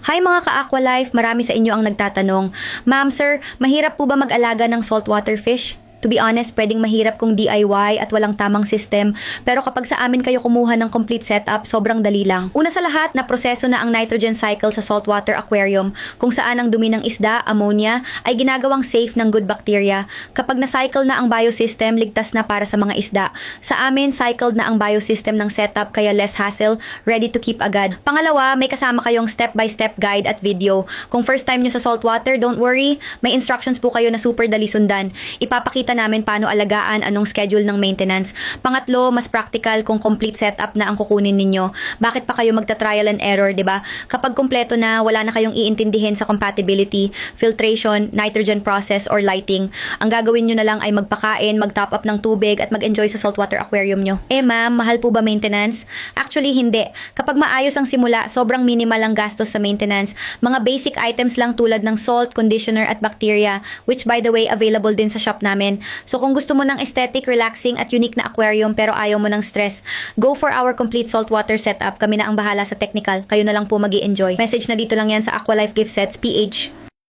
Hi mga ka-Aqualife, marami sa inyo ang nagtatanong, Ma'am sir, mahirap po ba mag-alaga ng saltwater fish? To be honest, pwedeng mahirap kung DIY at walang tamang system, pero kapag sa amin kayo kumuha ng complete setup, sobrang dali lang. Una sa lahat, na proseso na ang nitrogen cycle sa saltwater aquarium, kung saan ang dumi ng isda, ammonia, ay ginagawang safe ng good bacteria. Kapag na-cycle na ang biosystem, ligtas na para sa mga isda. Sa amin, cycled na ang biosystem ng setup, kaya less hassle, ready to keep agad. Pangalawa, may kasama kayong step-by-step guide at video. Kung first time nyo sa saltwater, don't worry, may instructions po kayo na super dali sundan. Ipapakita namin paano alagaan, anong schedule ng maintenance. Pangatlo, mas practical kung complete setup na ang kukunin ninyo. Bakit pa kayo magta-trial and error, 'di ba? Kapag kumpleto na, wala na kayong iintindihin sa compatibility, filtration, nitrogen process or lighting. Ang gagawin nyo na lang ay magpakain, mag-top up ng tubig at mag-enjoy sa saltwater aquarium nyo. Ma'am, mahal po ba maintenance? Actually, hindi. Kapag maayos ang simula, sobrang minimal ang gastos sa maintenance. Mga basic items lang tulad ng salt, conditioner at bacteria, which by the way, available din sa shop namin. So kung gusto mo ng aesthetic, relaxing at unique na aquarium pero ayaw mo ng stress, go for our complete saltwater setup. Kami na ang bahala sa technical. Kayo na lang po magi-enjoy. Message na dito lang yan sa Aqualife Gift Sets PH.